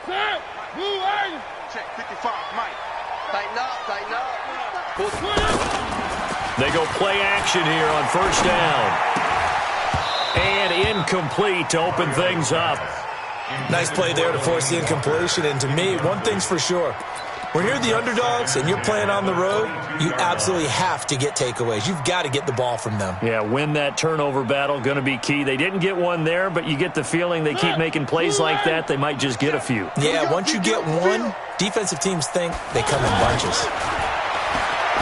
Check 55, Mike. Tighten up, tighten up. They go play action here on first down. And incomplete to open things up. Nice play there to force the incompletion. And to me, one thing's for sure. When you're the underdogs and you're playing on the road, you absolutely have to get takeaways. You've got to get the ball from them. Yeah, win that turnover battle, going to be key. They didn't get one there, but you get the feeling they keep making plays like that, they might just get a few. Yeah, once you get one, defensive teams think they come in bunches.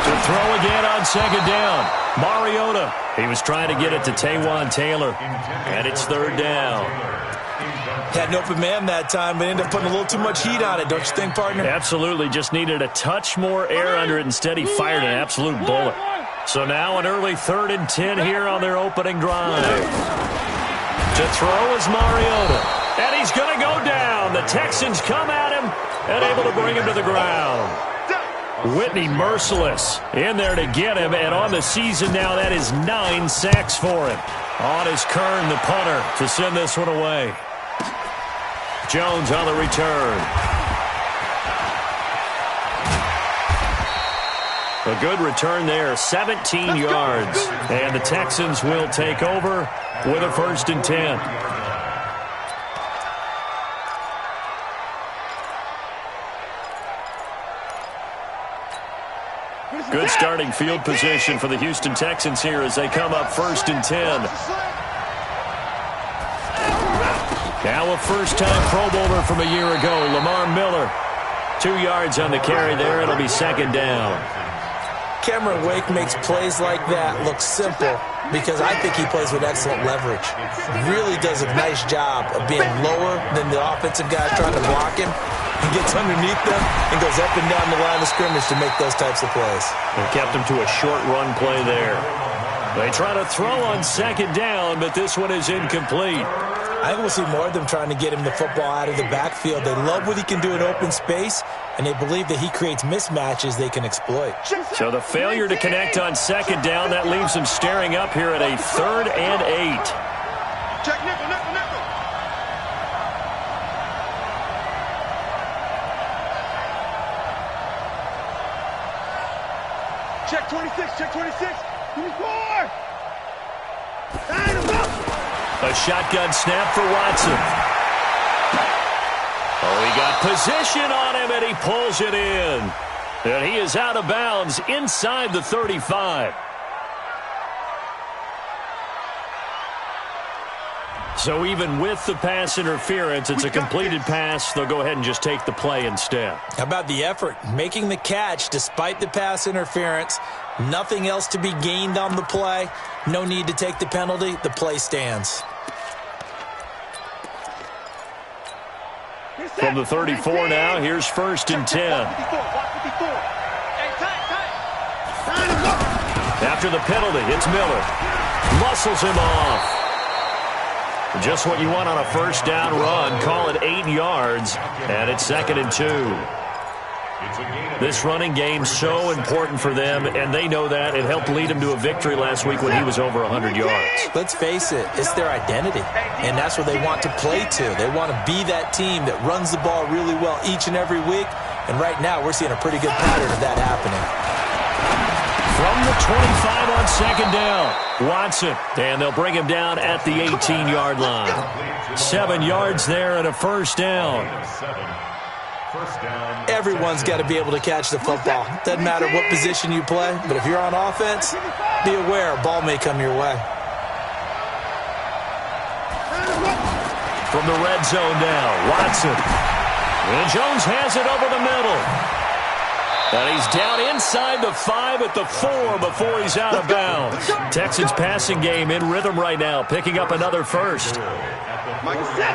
To throw again on second down. Mariota. He was trying to get it to Taywan Taylor. And it's third down. Had an open man that time, but ended up putting a little too much heat on it, don't you think, partner? Absolutely. Just needed a touch more air under it. Instead, he fired an absolute bullet. So now an early 3rd and 10 here on their opening drive. To throw is Mariota. And he's going to go down. The Texans come at him and able to bring him to the ground. Whitney merciless in there to get him. And on the season now, that is 9 sacks for him. On is Kern, the punter, to send this one away. Jones on the return. A good return there, 17 yards. And the Texans will take over with a 1st and 10. Good starting field position for the Houston Texans here as they come up 1st and 10. Now a first-time Pro Bowler from a year ago, Lamar Miller. 2 yards on the carry there. It'll be 2nd down. Cameron Wake makes plays like that look simple because I think he plays with excellent leverage. Really does a nice job of being lower than the offensive guy trying to block him. He gets underneath them and goes up and down the line of scrimmage to make those types of plays. They kept him to a short run play there. They try to throw on 2nd down, but this one is incomplete. I think we'll see more of them trying to get him the football out of the backfield. They love what he can do in open space, and they believe that he creates mismatches they can exploit. So the failure to connect on 2nd down, that leaves them staring up here at a 3rd and 8. Check nickel, nickel, nickel. Check 26, check 26. 24. Line him up. A shotgun snap for Watson. Oh, he got position on him, and he pulls it in. And he is out of bounds inside the 35. So even with the pass interference, it's a completed pass. They'll go ahead and just take the play instead. How about the effort? Making the catch despite the pass interference. Nothing else to be gained on the play. No need to take the penalty. The play stands. From the 34 now, here's 1st and 10. After the penalty, it's Miller. Muscles him off. Just what you want on a 1st down run. Call it 8 yards, and it's 2nd and 2. This running game so important for them, and they know that. It helped lead them to a victory last week when he was over 100 yards. Let's face it, it's their identity, and that's what they want to play to. They want to be that team that runs the ball really well each and every week, and right now we're seeing a pretty good pattern of that happening. From the 25 on 2nd down, Watson, and they'll bring him down at the 18-yard line. 7 yards there and a 1st down. Everyone's got to be able to catch the football. Doesn't matter what position you play, but if you're on offense, be aware a ball may come your way. From the red zone now, Watson. And Jones has it over the middle. And he's down inside the 5 at the 4 before he's out of bounds. Texans passing game in rhythm right now, picking up another 1st. Michael set.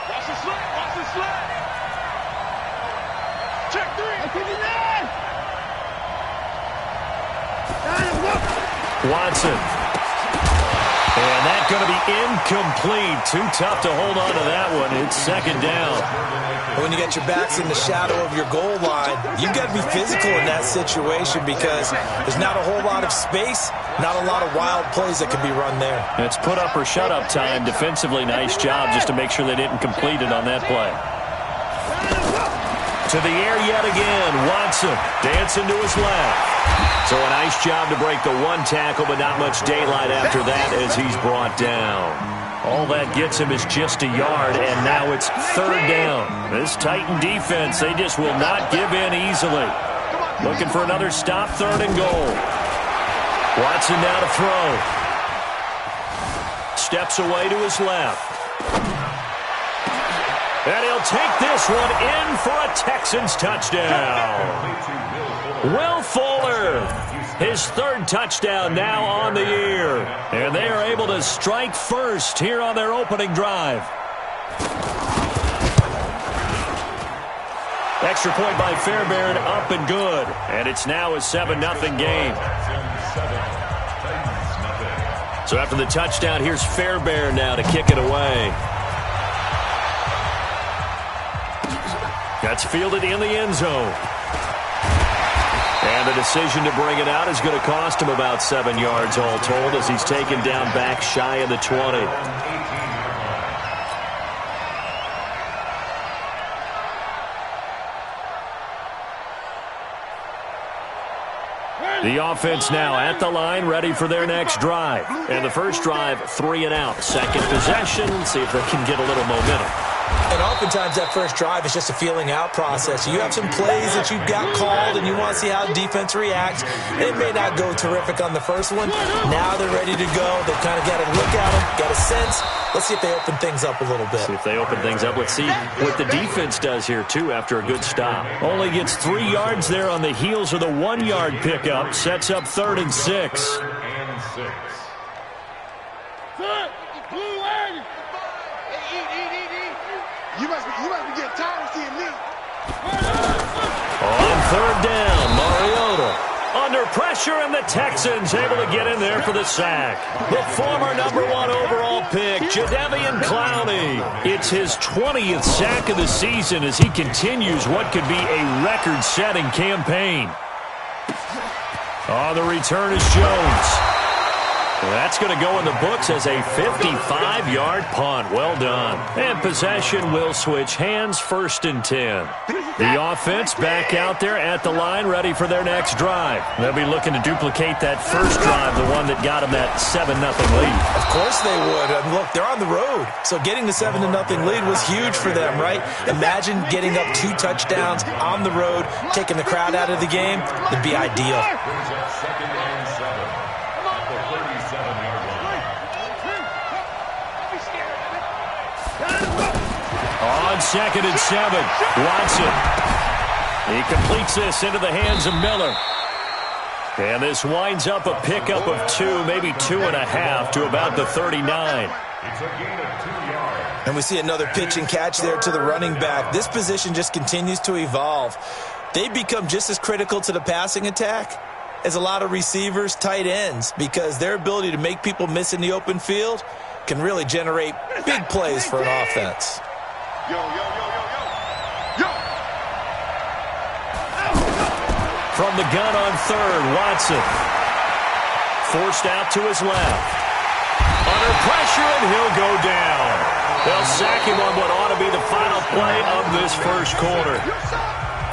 Watch the slap. Watch the slap. Check 3. Watson. And that's going to be incomplete. Too tough to hold on to that one. It's second down. When you get your backs in the shadow of your goal line, you've got to be physical in that situation because there's not a whole lot of space, not a lot of wild plays that can be run there. It's put up or shut up time. Defensively, nice job just to make sure they didn't complete it on that play. To the air yet again. Watson dancing to his left. So a nice job to break the one tackle, but not much daylight after that as he's brought down. All that gets him is just a yard, and now it's third down. This Titan defense, they just will not give in easily. Looking for another stop, third and goal. Watson now to throw. Steps away to his left. And he'll take this one in for a Texans touchdown. Will Fuller, his third touchdown now on the year. And they are able to strike first here on their opening drive. Extra point by Fairbairn, up and good. And it's now a 7-0 game. So after the touchdown, here's Fairbairn now to kick it away. That's fielded in the end zone. And the decision to bring it out is going to cost him about 7 yards all told as he's taken down back shy of the 20. The offense now at the line, ready for their next drive. And the first drive, 3 and out. Second possession, see if they can get a little momentum. And oftentimes that first drive is just a feeling out process. You have some plays that you've got called and you want to see how defense reacts. It may not go terrific on the first one. Now they're ready to go. They've kind of got to look at them, got a sense. Let's see if they open things up a little bit. See if they open things up. Let's see what the defense does here, too, after a good stop. Only gets 3 yards there on the heels of the 1-yard pickup. Sets up 3rd and 6. You must be getting tired of seeing me. On third down, Mariota under pressure, and the Texans able to get in there for the sack. The former #1 overall pick, Jadeveon Clowney. It's his 20th sack of the season as he continues what could be a record-setting campaign. The return is Jones. That's going to go in the books as a 55-yard punt. Well done. And possession will switch hands, 1st and 10. The offense back out there at the line, ready for their next drive. They'll be looking to duplicate that first drive, the one that got them that 7-0 lead. Of course they would. And look, they're on the road. So getting the 7-0 lead was huge for them, right? Imagine getting up 2 touchdowns on the road, taking the crowd out of the game. It'd be ideal. On 2nd and 7, Watson. He completes this into the hands of Miller. And this winds up a pickup of 2, maybe 2.5 to about the 39. And we see another pitch and catch there to the running back. This position just continues to evolve. They become just as critical to the passing attack as a lot of receivers, tight ends, because their ability to make people miss in the open field can really generate big plays for an offense. Yo, yo, yo, yo, yo. Yo. From the gun on third, Watson. Forced out to his left. Under pressure, and he'll go down. They'll sack him on what ought to be the final play of this first quarter.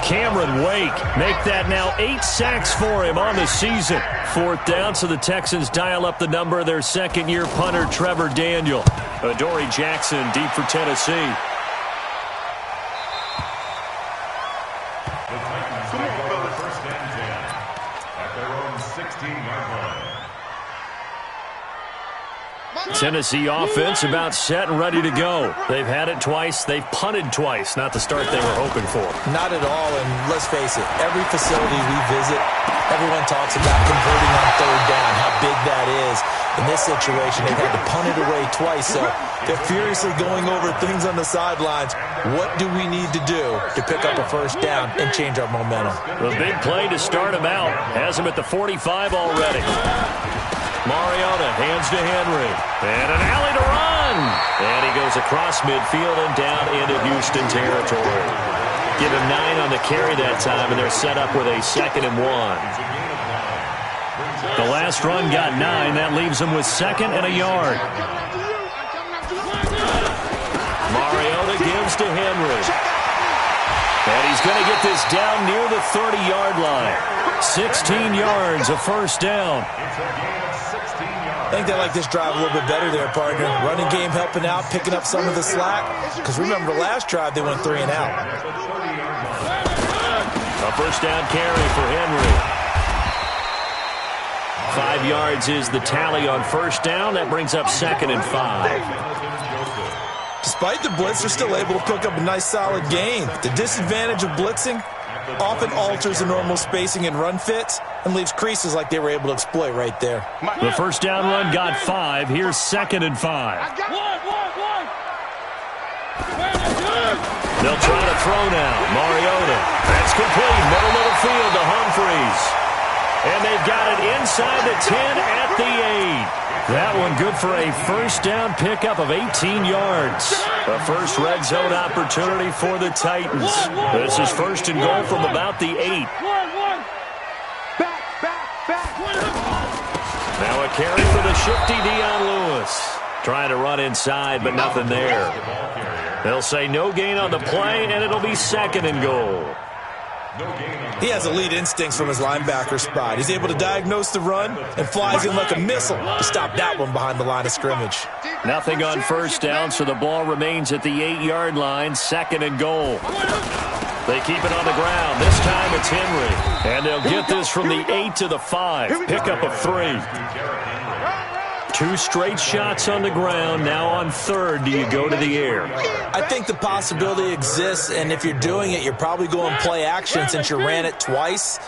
Cameron Wake make that now 8 sacks for him on the season. 4th down, so the Texans dial up the number of their second-year punter, Trevor Daniel. Adoree Jackson deep for Tennessee. Tennessee offense about set and ready to go. They've had it twice. They've punted twice. Not the start they were hoping for. Not at all, and let's face it, every facility we visit, everyone talks about converting on 3rd down, how big that is. In this situation, they've had to punt it away twice, so they're furiously going over things on the sidelines. What do we need to do to pick up a 1st down and change our momentum? The big play to start him out has him at the 45 already. Mariota hands to Henry. And an alley to run. And he goes across midfield and down into Houston territory. Give him 9 on the carry that time, and they're set up with a 2nd and 1. The last run got 9. That leaves them with 2nd and a yard. Mariota gives to Henry. And he's going to get this down near the 30-yard line. 16 yards, a first down. I think they like this drive a little bit better there, partner. Running game helping out, picking up some of the slack. Because remember, last drive they went 3 and out. A first down carry for Henry. 5 yards is the tally on first down. That brings up 2nd and 5. Despite the blitz, they're still able to pick up a nice solid gain. The disadvantage of blitzing often alters the normal spacing and run fits and leaves creases like they were able to exploit right there. The first down run got 5. Here's 2nd and 5. They'll try to throw now. Mariota. That's complete. Middle of the field to Humphries. And they've got it inside the 10 at the 8. That one good for a first down pickup of 18 yards. A first red zone opportunity for the Titans. This is 1st and goal from about the 8. Now a carry for the shifty Dion Lewis. Trying to run inside, but nothing there. They'll say no gain on the play, and it'll be 2nd and goal. He has elite instincts from his linebacker spot. He's able to diagnose the run and flies in like a missile to stop that one behind the line of scrimmage. Nothing on first down, so the ball remains at the 8-yard line, 2nd and goal. They keep it on the ground. This time it's Henry. And they'll get this from the 8 to the 5. Pickup of 3. 2 straight shots on the ground. Now on 3rd, do you go to the air? I think the possibility exists, and if you're doing it, you're probably going play action since you ran it twice.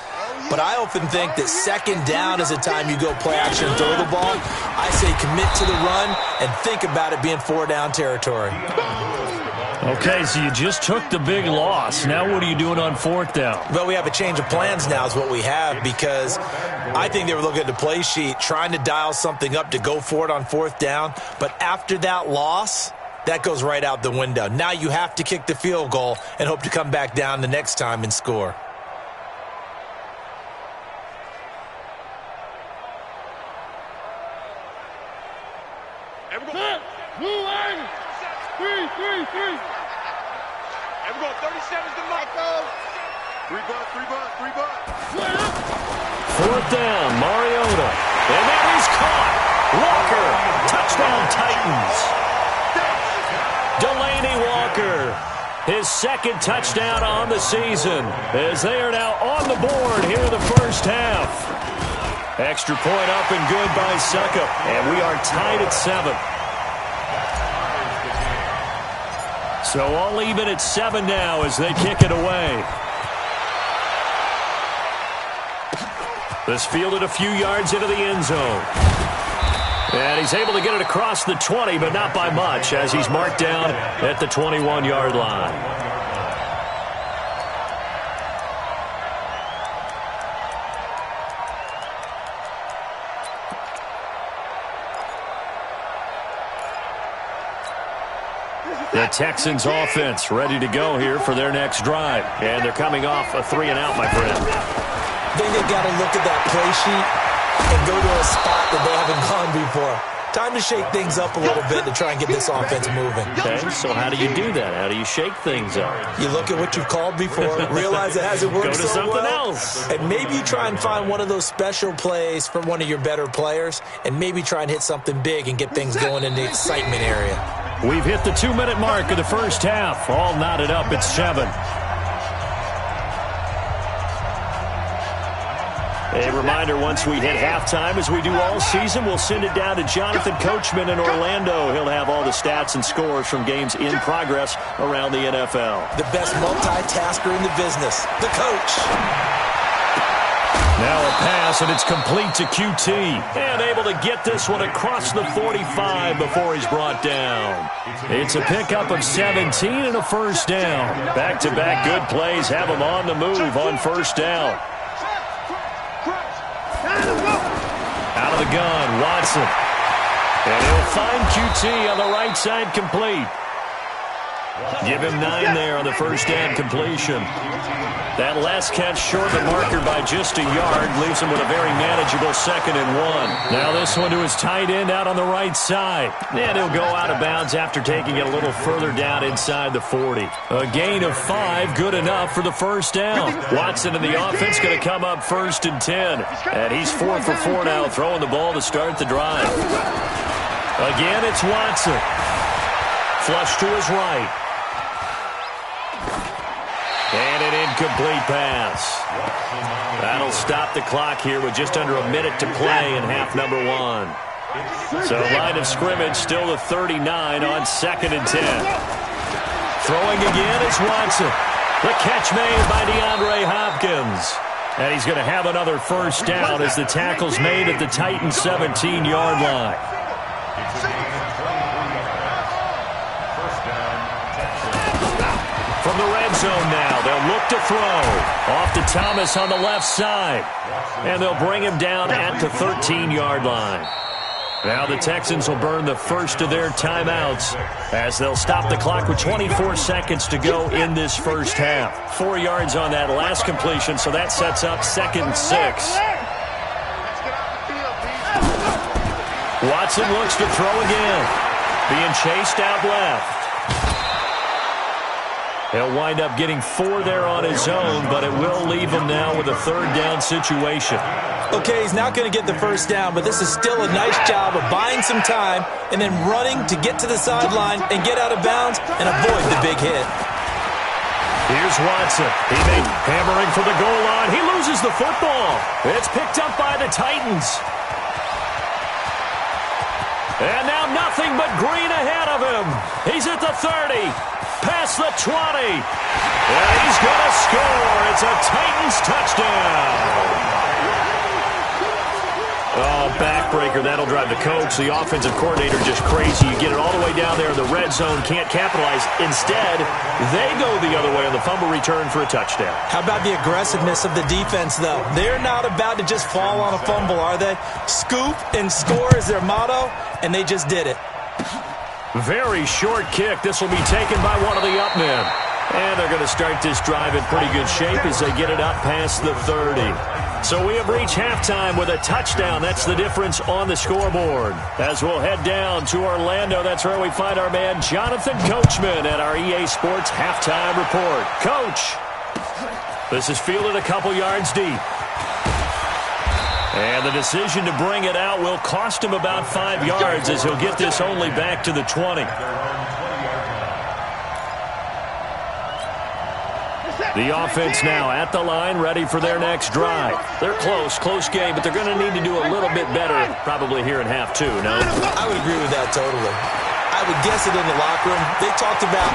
But I often think that 2nd down is the time you go play action and throw the ball. I say commit to the run and think about it being 4-down territory. Okay, so you just took the big loss. Now what are you doing on 4th down? Well, we have a change of plans now is what we have, because I think they were looking at the play sheet, trying to dial something up to go for it on 4th down. But after that loss, that goes right out the window. Now you have to kick the field goal and hope to come back down the next time and score. Three. And we're going 37's the Michael. 3 bucks. 4th down, Mariota. And then he's caught. Walker, touchdown Titans. Delaney Walker, his 2nd touchdown on the season, as they are now on the board here in the first half. Extra point up and good by Suckup, and we are tied at 7. So all even at 7 now as they kick it away. This fielded a few yards into the end zone. And he's able to get it across the 20, but not by much, as he's marked down at the 21-yard line. The Texans offense ready to go here for their next drive. And they're coming off a 3-and-out, my friend. I think they've got to look at that play sheet and go to a spot that they haven't gone before. Time to shake things up a little bit to try and get this offense moving. Okay, so how do you do that? How do you shake things up? You look at what you've called before, realize it hasn't worked so well. Go to something else. And maybe you try and find one of those special plays from one of your better players, and maybe try and hit something big and get things going in the excitement area. We've hit the 2-minute mark of the first half. All knotted up at 7. A reminder, once we hit halftime, as we do all season, we'll send it down to Jonathan Coachman in Orlando. He'll have all the stats and scores from games in progress around the NFL. The best multitasker in the business, the coach. Now a pass, and it's complete to QT. And able to get this one across the 45 before he's brought down. It's a pickup of 17 and a first down. Back-to-back good plays have him on the move on first down. Out of the gun. Watson. And he'll find QT on the right side complete. Give him 9 there on the first down completion. That last catch short the marker by just a yard leaves him with a very manageable 2nd and 1. Now this one to his tight end out on the right side. And he'll go out of bounds after taking it a little further down inside the 40. A gain of 5, good enough for the first down. Watson in the offense going to come up 1st and 10. And he's 4 for 4 now, throwing the ball to start the drive. Again, it's Watson. Flush to his right. And an incomplete pass. That'll stop the clock here with just under a minute to play in half number 1. So line of scrimmage still the 39 on 2nd and 10. Throwing again is Watson. The catch made by DeAndre Hopkins. And he's going to have another first down as the tackle's made at the Titans' 17-yard line. From the red zone now, they'll look to throw. Off to Thomas on the left side. And they'll bring him down at the 13-yard line. Now the Texans will burn the first of their timeouts as they'll stop the clock with 24 seconds to go in this first half. 4 yards on that last completion, so that sets up 2nd and 6. Watson looks to throw again. Being chased out left. He'll wind up getting 4 there on his own, but it will leave him now with a 3rd down situation. Okay, he's not going to get the first down, but this is still a nice job of buying some time and then running to get to the sideline and get out of bounds and avoid the big hit. Here's Watson. He made hammering for the goal line. He loses the football. It's picked up by the Titans. And now nothing but green ahead of him. He's at the 30. Past the 20. And he's going to score. It's a Titans touchdown. Oh, backbreaker. That'll drive the coach, the offensive coordinator, just crazy. You get it all the way down there in the red zone, can't capitalize. Instead, they go the other way on the fumble return for a touchdown. How about the aggressiveness of the defense, though? They're not about to just fall on a fumble, are they? Scoop and score is their motto, and they just did it. Very short kick. This will be taken by one of the up men. And they're going to start this drive in pretty good shape as they get it up past the 30. So we have reached halftime with a touchdown. That's the difference on the scoreboard. As we'll head down to Orlando, that's where we find our man Jonathan Coachman at our EA Sports Halftime Report. Coach, this is fielded a couple yards deep. And the decision to bring it out will cost him about 5 yards as he'll get this only back to the 20. The offense now at the line, ready for their next drive. They're close game, but they're going to need to do a little bit better probably here in half 2, no? I would agree with that totally. I would guess it in the locker room. They talked about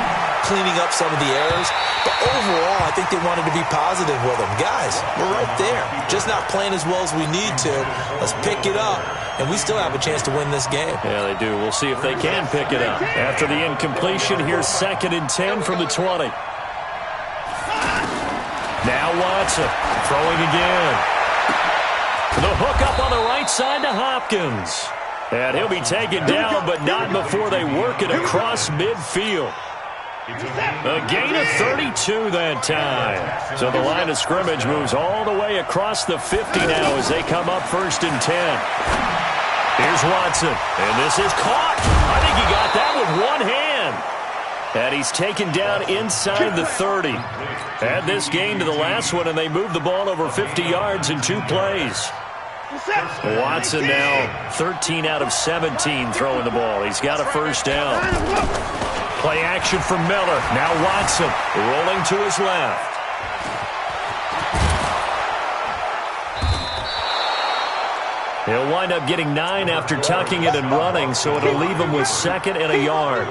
cleaning up some of the errors, but overall, I think they wanted to be positive with them. Guys, we're right there. Just not playing as well as we need to. Let's pick it up, and we still have a chance to win this game. Yeah, they do. We'll see if they can pick it up. After the incompletion, here's 2nd and 10 from the 20. Now Watson throwing again. The hook up on the right side to Hopkins. And he'll be taken down, but not before they work it across midfield. A gain of 32 that time. So the line of scrimmage moves all the way across the 50 now as they come up 1st and 10. Here's Watson, and this is caught. I think he got that with one hand. And he's taken down inside the 30. Add this gain to the last one, and they move the ball over 50 yards in 2 plays. Watson now 13 out of 17 throwing the ball. He's got a first down. Play action from Miller. Now Watson rolling to his left. He'll wind up getting 9 after tucking it and running, so it'll leave him with 2nd and a yard.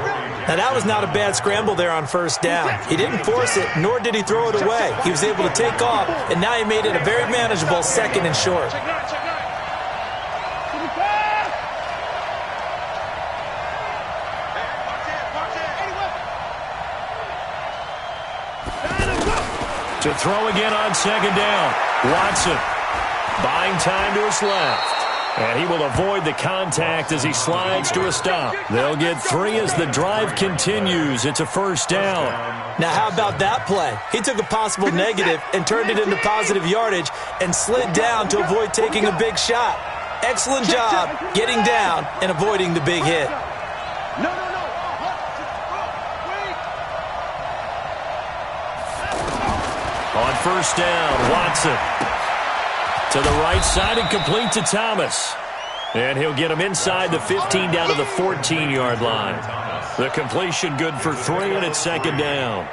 Now, that was not a bad scramble there on first down. He didn't force it, nor did he throw it away. He was able to take off, and now he made it a very manageable 2nd and short. To throw again on 2nd down. Watson buying time to his left. And he will avoid the contact as he slides to a stop. They'll get 3 as the drive continues. It's a first down. Now, how about that play? He took a possible negative and turned it into positive yardage and slid down to avoid taking a big shot. Excellent job getting down and avoiding the big hit. On first down, Watson to the right side and complete to Thomas. And he'll get him inside the 15 down to the 14-yard line. The completion good for 3, and it's second down.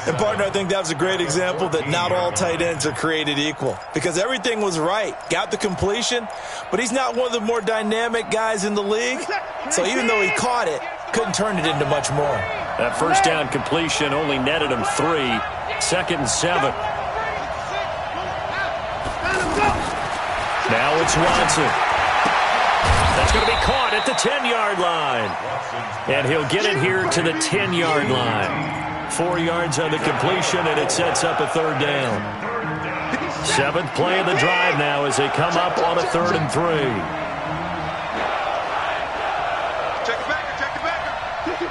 And, partner, I think that was a great example that not all tight ends are created equal because everything was right. Got the completion, but he's not one of the more dynamic guys in the league. So even though he caught it, couldn't turn it into much more. That first down completion only netted him 3. Second and 7. Now it's Watson. That's going to be caught at the 10-yard line. And he'll get it here to the 10-yard line. 4 yards on the completion, and it sets up a third down. 7th play of the drive now as they come up on a 3rd and 3. Check the backer, check the backer. 54.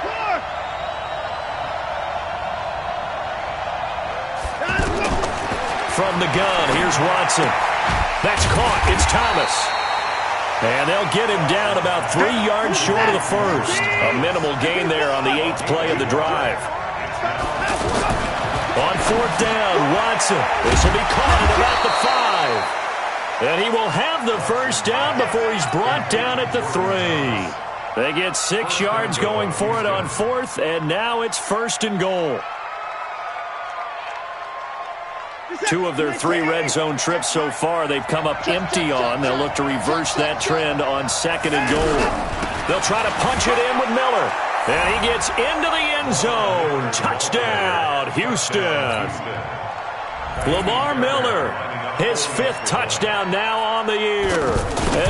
From the gun, here's Watson. That's caught. It's Thomas. And they'll get him down about 3 yards short of the first. A minimal gain there on the 8th play of the drive. On 4th down, Watson. This will be caught at about the 5. And he will have the first down before he's brought down at the 3. They get 6 yards going for it on 4th, and now it's 1st and goal. 2 of their 3 red zone trips so far they've come up empty on. They'll look to reverse that trend on 2nd and goal. They'll try to punch it in with Miller. And he gets into the end zone. Touchdown, Houston. Lamar Miller, his 5th touchdown now on the year.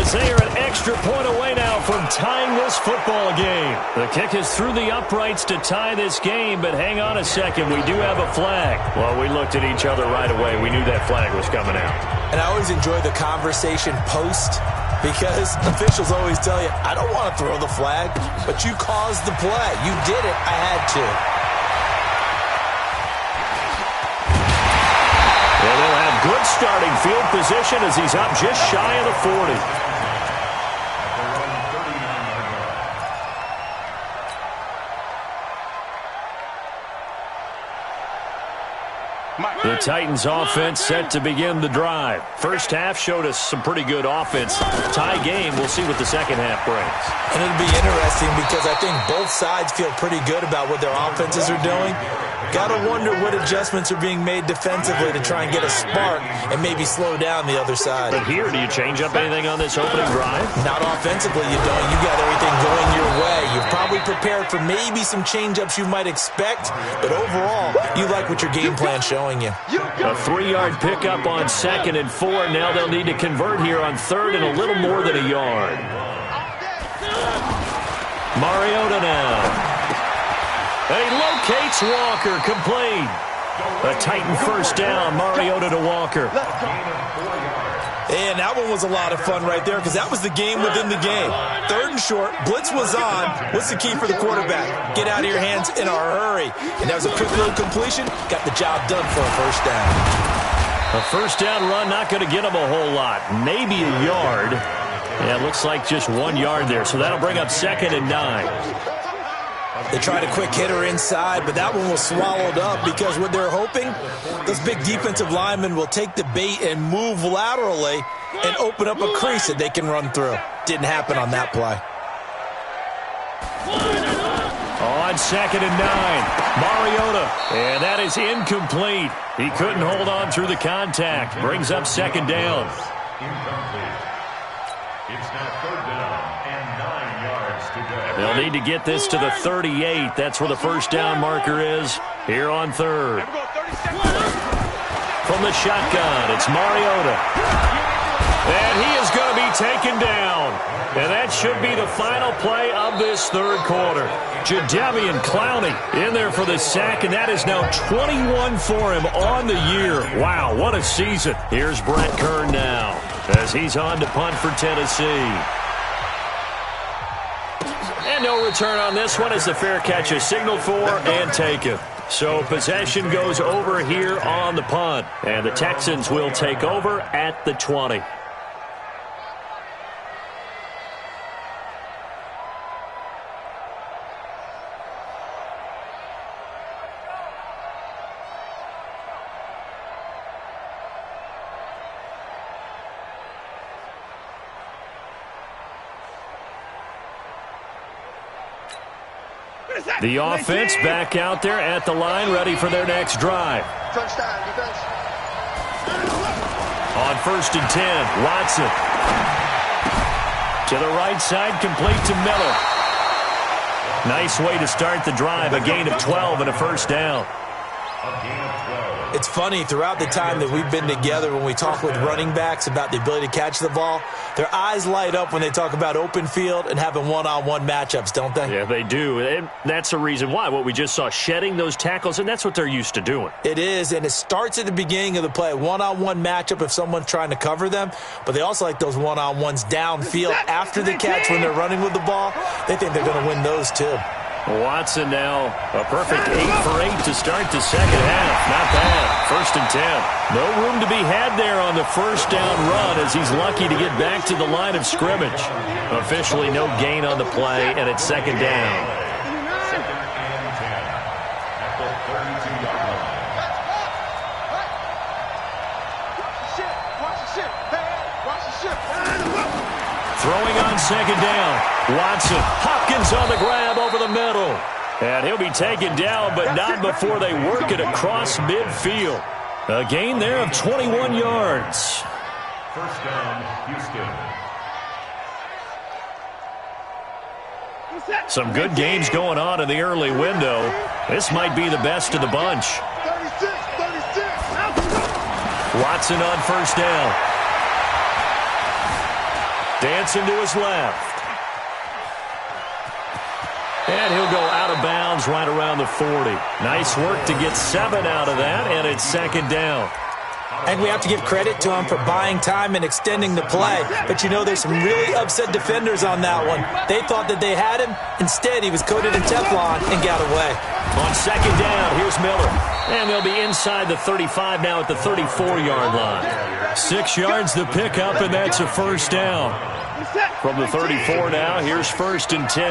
As they are an extra point away now from tying this football game. The kick is through the uprights to tie this game, but hang on a second, we do have a flag. Well, we looked at each other right away. We knew that flag was coming out. And I always enjoy the conversation post because officials always tell you, I don't want to throw the flag, but you caused the play. You did it. I had to. And they'll have good starting field position as he's up just shy of the 40. The Titans offense set to begin the drive. First half showed us some pretty good offense. Tie game, we'll see what the second half brings. And it'll be interesting because I think both sides feel pretty good about what their offenses are doing. Got to wonder what adjustments are being made defensively to try and get a spark and maybe slow down the other side. But here, do you change up anything on this opening drive? Not offensively, you don't. You got everything going your way. You've probably prepared for maybe some change-ups you might expect, but overall, you like what your game plan's showing you. A 3-yard pickup on 2nd and 4. Now they'll need to convert here on 3rd and a little more than a yard. Mariota now. And he locates Walker, complete. A Titan first down, Mariota to Walker. And that one was a lot of fun right there because that was the game within the game. 3rd and short, blitz was on. What's the key for the quarterback? Get out of your hands in a hurry. And that was a quick little completion. Got the job done for a first down. A first down run not going to get him a whole lot. Maybe a yard. Yeah, it looks like just 1 yard there. So that'll bring up 2nd and 9. They tried a quick hitter inside, but that one was swallowed up because what they're hoping, those big defensive linemen will take the bait and move laterally and open up a crease that they can run through. Didn't happen on that play. On 2nd and 9, Mariota, and that is incomplete. He couldn't hold on through the contact. Brings up 2nd down. It's now 3rd down and 9 yards to go. They'll need to get this to the 38. That's where the first down marker is here on 3rd. From the shotgun, it's Mariota. And he is going to be taken down. And that should be the final play of this 3rd quarter. Jadeveon Clowney in there for the sack, and that is now 21 for him on the year. Wow, what a season. Here's Brett Kern now. as he's on to punt for Tennessee. And no return on this one as the fair catch is signaled for and taken. So possession goes over here on the punt, and the Texans will take over at the 20. The offense back out there at the line, ready for their next drive. Touchdown, defense. On 1st and 10, Watson. To the right side, complete to Miller. Nice way to start the drive, a gain of 12 and a first down. It's funny, throughout the time that we've been together, when we talk with running backs about the ability to catch the ball, their eyes light up when they talk about open field and having one-on-one matchups, don't they? Yeah, they do. And that's the reason why. What we just saw, shedding those tackles, and that's what they're used to doing. It is, and it starts at the beginning of the play. One-on-one matchup if someone's trying to cover them, but they also like those one-on-ones downfield after the catch when they're running with the ball. They think they're going to win those too. Watson now a perfect 8 for 8 to start the second half. Not bad. 1st and 10. No room to be had there on the first down run as he's lucky to get back to the line of scrimmage. Officially no gain on the play, and it's second down. Throwing on second down. Watson. Hopkins on the grab over the middle. And he'll be taken down, but not before they work it across midfield. A gain there of 21 yards. First down, Houston. Some good games going on in the early window. This might be the best of the bunch. 36. Watson on first down. Dancing to his left. And he'll go out of bounds right around the 40. Nice work to get 7 out of that, and it's second down. And we have to give credit to him for buying time and extending the play. But you know, there's some really upset defenders on that one. They thought that they had him. Instead, he was coated in Teflon and got away. On second down, here's Miller. And they'll be inside the 35 now at the 34-yard line. 6 yards the pickup, and that's a first down. From the 34 now, here's 1st and 10.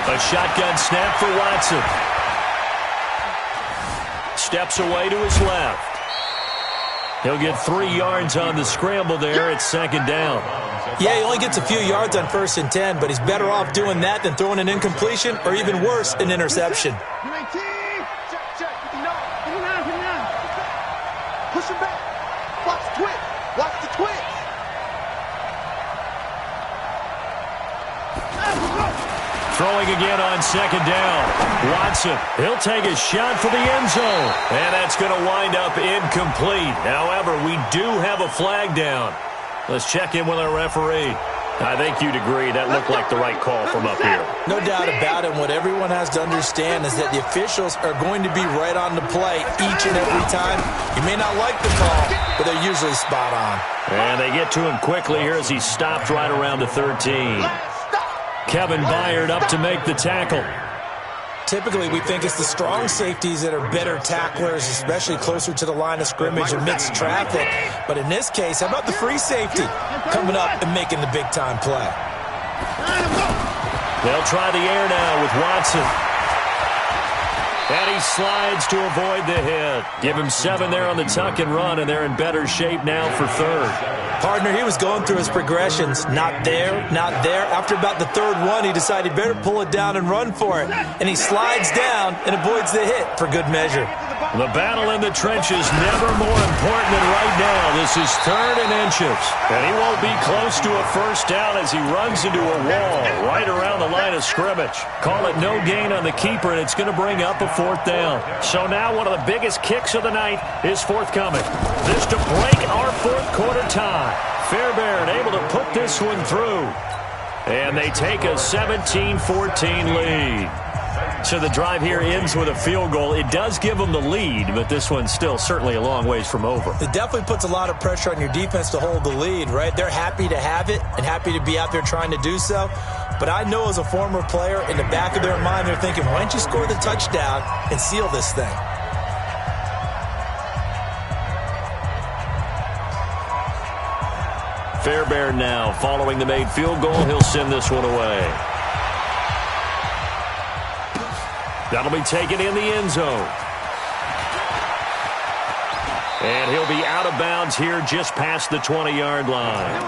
A shotgun snap for Watson. Steps away to his left. He'll get 3 yards on the scramble there at second down. Yeah, he only gets a few yards on 1st and 10, but he's better off doing that than throwing an incompletion or even worse, an interception. Push him back. Watch the twitch. Watch the twitch. Throwing again on second down. Watson, he'll take a shot for the end zone. And that's going to wind up incomplete. However, we do have a flag down. Let's check in with our referee. I think you'd agree that looked like the right call from up here. No doubt about it. What everyone has to understand is that the officials are going to be right on the play each and every time. You may not like the call, but they're usually spot on. And they get to him quickly here as he stopped right around the 13. Kevin Byard up to make the tackle. Typically, we think it's the strong safeties that are better tacklers, especially closer to the line of scrimmage amidst traffic. But in this case, how about the free safety coming up and making the big-time play? They'll try the air now with Watson. And he slides to avoid the hit. Give him 7 there on the tuck and run, and they're in better shape now for third. Partner, he was going through his progressions. Not there, not there. After about the third one, he decided better pull it down and run for it. And he slides down and avoids the hit for good measure. The battle in the trenches never more important than right now. This is 3rd and inches. And he won't be close to a first down as he runs into a wall right around the line of scrimmage. Call it no gain on the keeper, and it's going to bring up a 4th down. So now one of the biggest kicks of the night is forthcoming. This to break our 4th quarter tie. Fairbairn able to put this one through. And they take a 17-14 lead. So the drive here ends with a field goal. It does give them the lead, but this one's still certainly a long ways from over. It definitely puts a lot of pressure on your defense to hold the lead, right? They're happy to have it and happy to be out there trying to do so. But I know as a former player, in the back of their mind, they're thinking, why don't you score the touchdown and seal this thing? Fairbairn now following the made field goal. He'll send this one away. That'll be taken in the end zone. And he'll be out of bounds here just past the 20-yard line.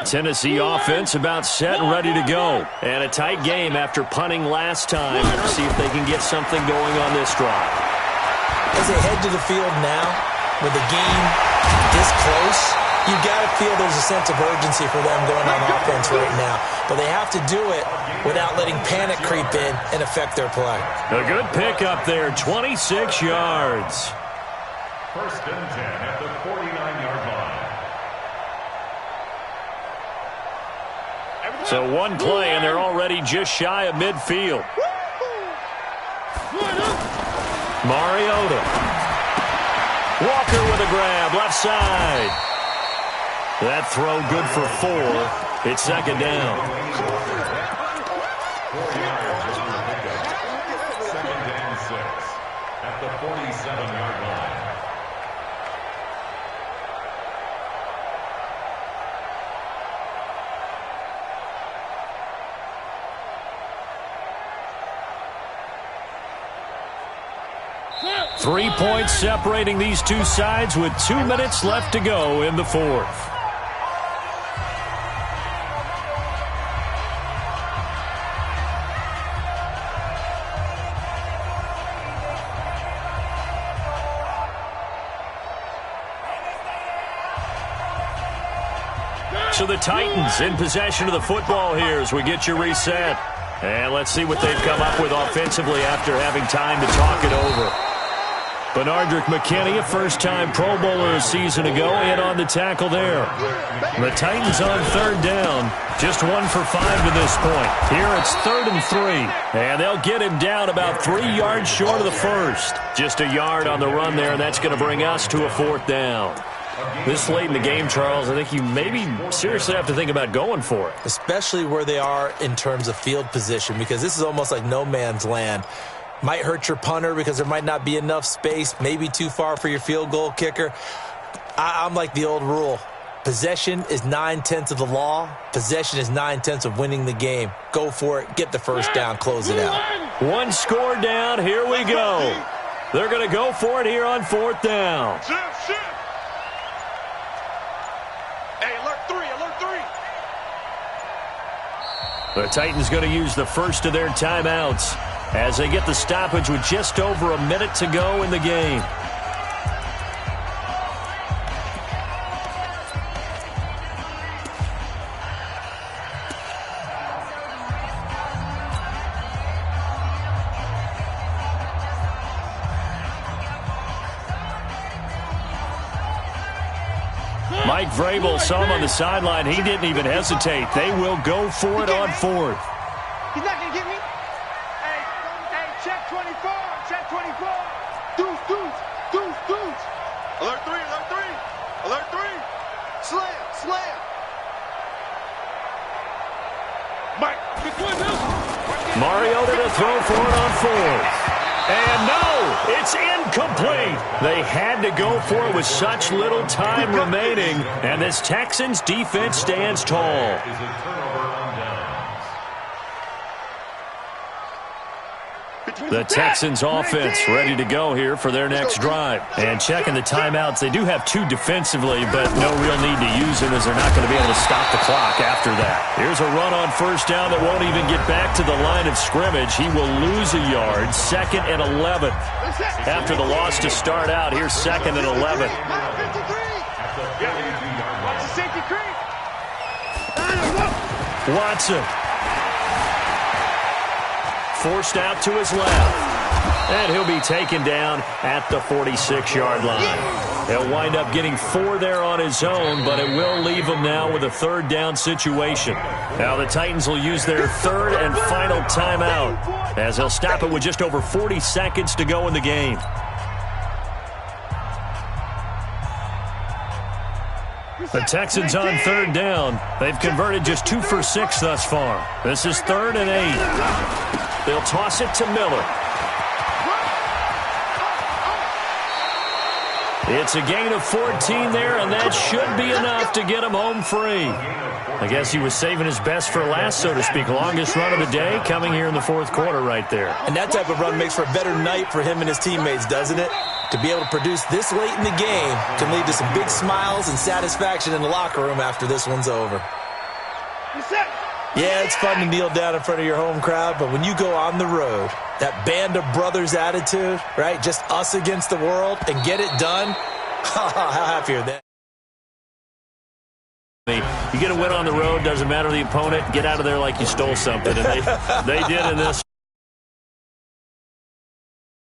Tennessee offense about set and ready to go. And a tight game after punting last time. See if they can get something going on this drive. As they head to the field now, with the game this close, you've got to feel there's a sense of urgency for them going on offense right now. But they have to do it without letting panic creep in and affect their play. A good pickup there, 26 yards. First and 10 at the 49-yard line. So one play, and they're already just shy of midfield. Mariota. Walker with a grab, left side. That throw good for 4. It's second down. 2nd and 6 at the 47-yard line. Three points separating these two sides with 2 minutes left to go in the fourth. So the Titans in possession of the football here as we get you reset. And let's see what they've come up with offensively after having time to talk it over. Benardrick McKinney, a first-time Pro Bowler a season ago, in on the tackle there. The Titans on third down, just 1 for 5 to this point. Here it's 3rd and 3, and they'll get him down about 3 yards short of the first. Just a yard on the run there, and that's going to bring us to a 4th down. This late in the game, Charles, I think you maybe seriously have to think about going for it. Especially where they are in terms of field position, because this is almost like no man's land. Might hurt your punter because there might not be enough space, maybe too far for your field goal kicker. I'm like the old rule. Possession is 9/10 of the law. Possession is 9/10 of winning the game. Go for it. Get the first down. Close it out. One score down. Here we go. They're going to go for it here on 4th down. Hey, alert 3, alert 3. The Titans going to use the first of their timeouts as they get the stoppage with just over a minute to go in the game. Mike Vrabel saw him on the sideline. He didn't even hesitate. They will go for it on 4th. He's not going to get me. Hey, check 24, check 24. Deuce, deuce, deuce, deuce. Alert 3, alert 3, alert 3. Slam, slam. Mike, good one, Mariota to throw for it on 4th. And no, it's incomplete. They had to go for it with such little time remaining, and this Texans defense stands tall. The Texans offense ready to go here for their next drive. And checking the timeouts, they do have 2 defensively, but no real need to use them as they're not going to be able to stop the clock after that. Here's a run on first down that won't even get back to the line of scrimmage. He will lose a yard, 2nd and 11. After the loss to start out, here's 2nd and 11. Watson Forced out to his left. And he'll be taken down at the 46-yard line. He'll wind up getting 4 there on his own, but it will leave him now with a third down situation. Now the Titans will use their third and final timeout as they'll stop it with just over 40 seconds to go in the game. The Texans on third down. They've converted just 2 for 6 thus far. This is 3rd and 8. They'll toss it to Miller. It's a gain of 14 there, and that should be enough to get him home free. I guess he was saving his best for last, so to speak. Longest run of the day coming here in the 4th quarter right there. And that type of run makes for a better night for him and his teammates, doesn't it? To be able to produce this late in the game can lead to some big smiles and satisfaction in the locker room after this one's over. Yeah, it's fun to kneel down in front of your home crowd, but when you go on the road, that band of brothers attitude, right, just us against the world, and get it done, how happy are they? You get a win on the road, doesn't matter the opponent, get out of there like you stole something, and they did in this.